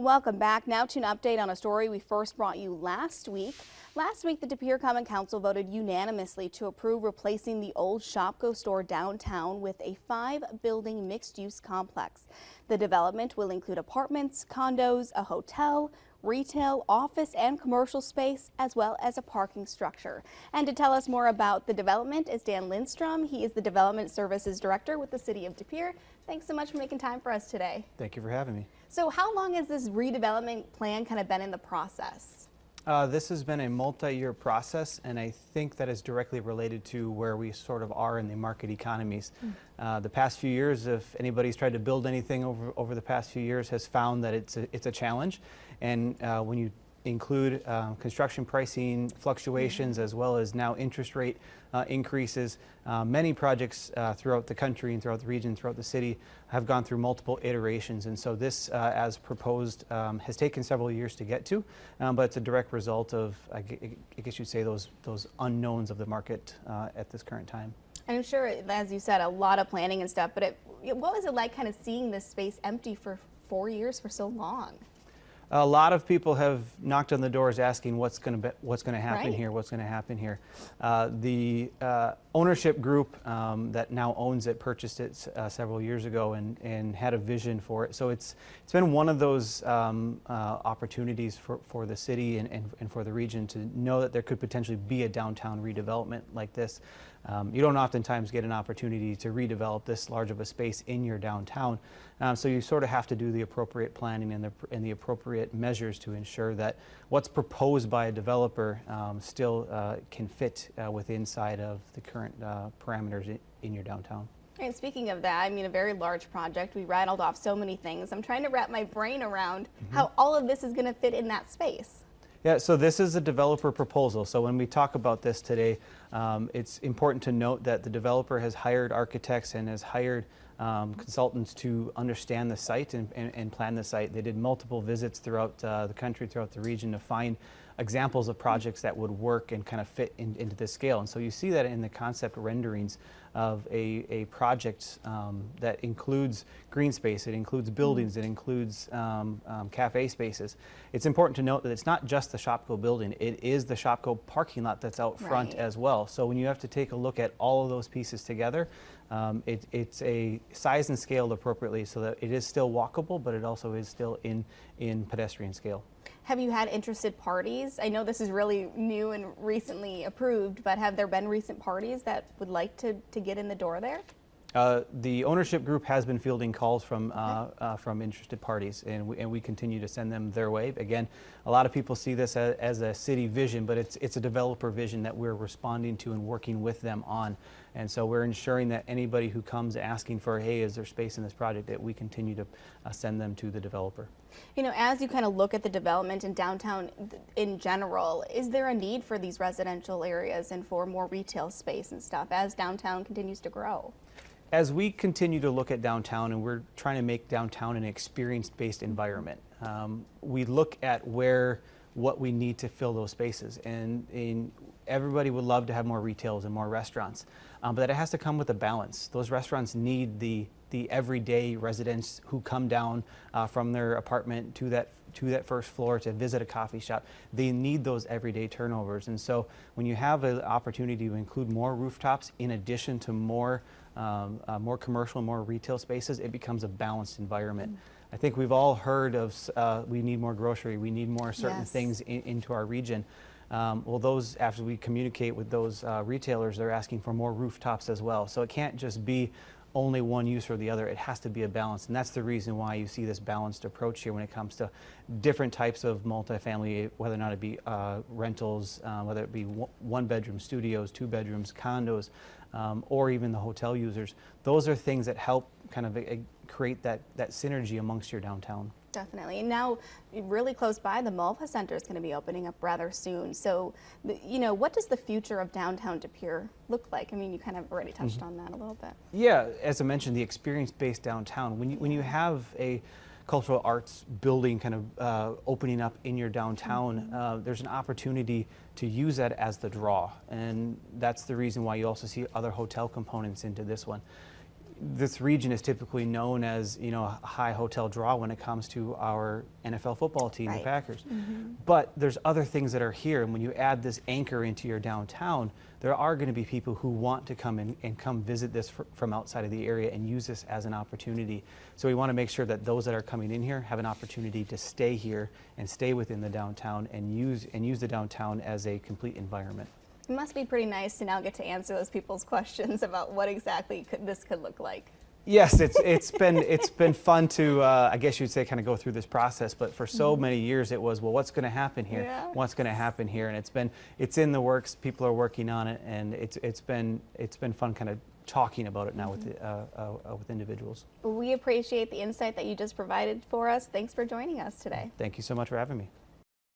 Welcome back. Now to an update on a story we first brought you last week. Last week, the Pere Common Council voted unanimously to approve replacing the old Shopko store downtown with a 5-building mixed-use complex. The development will include apartments, condos, a hotel, retail, office, and commercial space, as well as a parking structure. And to tell us more about the development is Dan Lindstrom. He is the Development Services Director with the City of De Pere. Thanks so much for making time for us today. Thank you for having me. So how long has this redevelopment plan kind of been in the process? This has been a multi-year process, and I think that is directly related to where we sort of are in the market economies. The past few years, if anybody's tried to build anything over the past few years, has found that it's a challenge. And when you include construction pricing fluctuations as well as now interest rate increases, many projects throughout the country and throughout the region, throughout the city, have gone through multiple iterations. And so this, as proposed, has taken several years to get to, but it's a direct result of, I guess you'd say, those unknowns of the market at this current time. And I'm sure, as you said, a lot of planning and stuff, but what was it like kind of seeing this space empty for 4 years for so long? A lot of people have knocked on the doors asking what's going to happen Right. here, what's going to happen here. The ownership group that now owns it purchased it several years ago and had a vision for it. So it's been one of those opportunities for the city and for the region to know that there could potentially be a downtown redevelopment like this. You don't oftentimes get an opportunity to redevelop this large of a space in your downtown. So you sort of have to do the appropriate planning and the appropriate measures to ensure that what's proposed by a developer still can fit within inside of the current parameters in your downtown. And speaking of that, I mean, a very large project. We rattled off so many things. I'm trying to wrap my brain around how all of this is going to fit in that space. Yeah, so this is a developer proposal. So when we talk about this today, it's important to note that the developer has hired architects and has hired consultants to understand the site and plan the site. They did multiple visits throughout the country, throughout the region, to find examples of projects that would work and kind of fit into this scale. And so you see that in the concept renderings of a project that includes green space, it includes buildings, it includes cafe spaces. It's important to note that it's not just the Shopko building, it is the Shopko parking lot that's out front as well. So when you have to take a look at all of those pieces together, it's a size and scaled appropriately so that it is still walkable, but it also is still in pedestrian scale. Have you had interested parties? I know this is really new and recently approved, but have there been recent parties that would like to get in the door there? The ownership group has been fielding calls from interested parties, and we continue to send them their way. Again, a lot of people see this as a city vision, but it's a developer vision that we're responding to and working with them on. And so we're ensuring that anybody who comes asking for, hey, is there space in this project, that we continue to send them to the developer. You know, as you kind of look at the development in downtown in general, is there a need for these residential areas and for more retail space and stuff as downtown continues to grow? As we continue to look at downtown, and we're trying to make downtown an experience-based environment, we look at what we need to fill those spaces. And everybody would love to have more retails and more restaurants, but that it has to come with a balance. Those restaurants need the everyday residents who come down from their apartment to that first floor to visit a coffee shop. They need those everyday turnovers. And so when you have an opportunity to include more rooftops in addition to more commercial, more retail spaces, it becomes a balanced environment. I think we've all heard of we need more grocery, we need more certain things into our region. Well, those, after we communicate with those retailers, they're asking for more rooftops as well. So it can't just be only one use or the other. It has to be a balance, and that's the reason why you see this balanced approach here when it comes to different types of multifamily, whether or not it be rentals, whether it be one-bedroom studios, two-bedrooms, condos, or even the hotel users. Those are things that help kind of create that synergy amongst your downtown. Definitely. And now, really close by, the Malva Center is going to be opening up rather soon. So, you know, what does the future of downtown De Pere look like? I mean, you kind of already touched on that a little bit. Yeah, as I mentioned, the experience-based downtown. When you have a cultural arts building kind of opening up in your downtown, there's an opportunity to use that as the draw. And that's the reason why you also see other hotel components into this one. this region is typically known as, you know, a high hotel draw when it comes to our NFL football team, the Right. Packers. But there's other things that are here, and when you add this anchor into your downtown, there are going to be people who want to come in and come visit this from outside of the area and use this as an opportunity. So we want to make sure that those that are coming in here have an opportunity to stay here and stay within the downtown and use the downtown as a complete environment. It must be pretty nice to now get to answer those people's questions about what exactly this could look like. Yes, it's been fun to I guess you'd say kind of go through this process, but for so many years it was, well, what's going to happen here? Yeah. What's going to happen here? And it's in the works. People are working on it, and it's been fun kind of talking about it now with individuals. We appreciate the insight that you just provided for us. Thanks for joining us today. Thank you so much for having me.